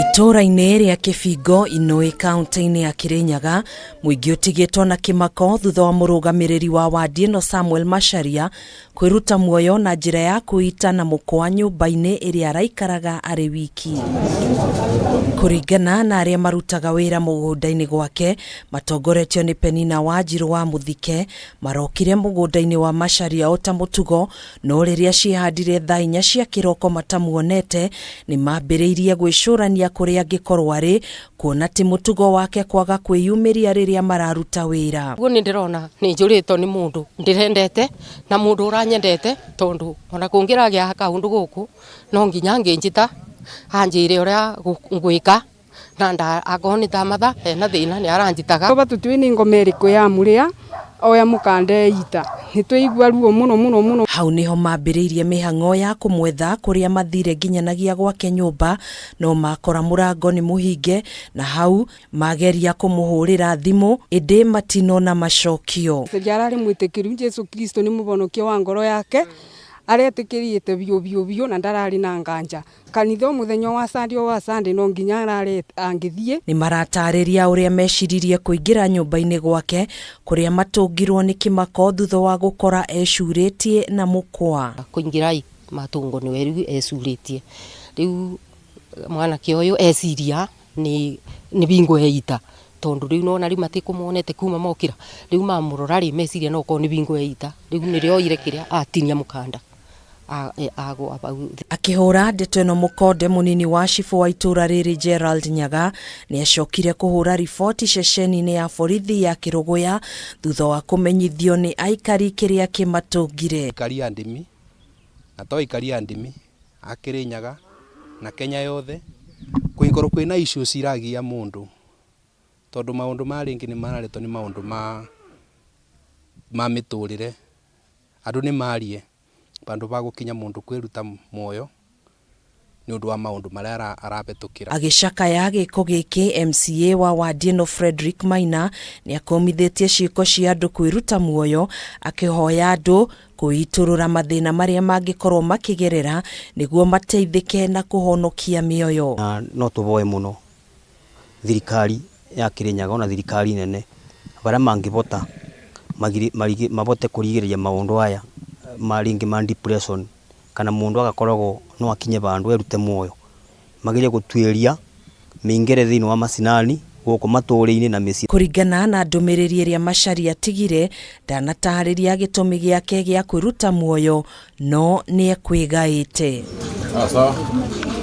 Itũra-inĩ rĩa Kĩbingo Inũĩ kaunti-inĩ ya Kirinyaga, mũingĩ ũtigĩtwo na kĩmako thutha wa mũrũgamĩrĩri wa wadi ĩno Samuel Macharia kwĩruta muoyo na njĩra ya kwĩita na mũkwa nyũmba-inĩ ĩrĩa araikaraga arĩ wiki. Kũringana na arĩa marutaga wĩra mũgũnda-inĩ gwake, matongoretio nĩ Penina Wanjiru wa Mũthike, marokire mũgũnda-inĩ wa Macharia o ta mũtugo, no rĩrĩa ciĩhandire thaa 4 cia kĩroko matamuonete, nĩ mambĩrĩirie gwĩcũrania kũrĩa angĩkorwo arĩ, kuona ti mũtugo wake kwaga kwĩyumĩria rĩrĩa mararuta wĩra. Ũguo nĩ ndĩrona nĩ njũrĩtwo nĩ mũndũ ndĩrendete na mũndũ ũranyendete, tondũ ona kũngĩragĩa kaũndũ gũkũ no nginya ngĩnjĩta anjĩre ũrĩa ngwĩka, na akorwo nĩ ta matha ena thĩna nĩ aranjĩtaga. Toba tũtue nĩ ngoma ĩrĩkũ ya mũrĩa oya mũkandeita, nĩ tũigua ruo mũno. Hau niho mambĩrĩirie mĩhang'o ya kũmwetha kũrĩa mathire nginyanagia gwake nyũmba, no makora mũrango nĩ mũhinge, na hau mageria kũmũhũrĩra thimũ ĩndĩ matinona macokio. Ararĩ mwĩtĩkĩru Jesu Kristo nĩ mũhonokia wa ngoro yake, aretĩkĩrĩte biũ na ndararĩ na nganja. Kanitha mũthenya wa Sunday no nginya ararĩ angĩthiĩ. Nĩ maratarĩria ũrĩa meciririe kũingĩra nyũmba-inĩ gwake, kũrĩa matũngirwo nĩ kĩmako thutha wa gũkora ecurĩtie na mũkwa. Kũingĩra matũngo nĩ weru ecurĩtie. Rĩu mwanake ũyũ eciria nĩ bingo eita, tondũ rĩu nona rĩu matikũmonete kuma mokĩra, rĩu mamũrora rĩ meciria no korwo nĩ bingo eita, rĩu nĩrĩo oire kĩrĩa atinia mũkanda agwa bau. Akĩhũra ndeto ĩno mũkonde mũnini wa cibu wa itũra rĩrĩ Gerald Nyaga nĩ acokire kũhũra riboti ceceni-inĩ ya borithi ya Kĩrũgũya thutha wa kũmenyithio nĩ aikari kĩrĩa kĩmatũngire. Aikari a ndimi na to aikari a ndimi a Kirinyaga na Kenya yothe kũingĩrwo kwĩna issue ciragia mũndũ, tondũ maũndũ marĩngĩ nĩ mararetwo nĩ maũndũ ma mĩtũrĩre, andũ nĩ marie bandũ ba gũkinya mũndũ kwĩruta muoyo nĩ ũndũ wa maũndũ marĩa arabetũkĩra. Agĩcakaya gĩko gĩkĩ, MCA wa wadi ĩno Frederick Maina nĩ akomithĩtie ciĩko cia andũ kwĩruta muoyo, akĩhoya andũ kwĩitũrũra mathĩna marĩa mangĩkorwo makĩgerera nĩguo mateithĩke na kũhonokia mĩoyo. No tũboe mũno thirikari ya Kirinyaga na thirikari nene bara mangĩbota mabote kũrigĩrĩria maũndũ aya maringĩ ma depression, kana mũndũ agakoragwo no akinye bandũ erute muoyo, magerie gũtuĩria mĩingĩre thĩinĩ wa macinani gũkũ matũũrĩ-inĩ na mĩciĩ. Kũringana na ndũmĩrĩri ĩrĩa Macharia atigire, ndanatarĩria gĩtũmi gĩake gĩa kwĩruta muoyo, no nĩ ekwĩgaĩte.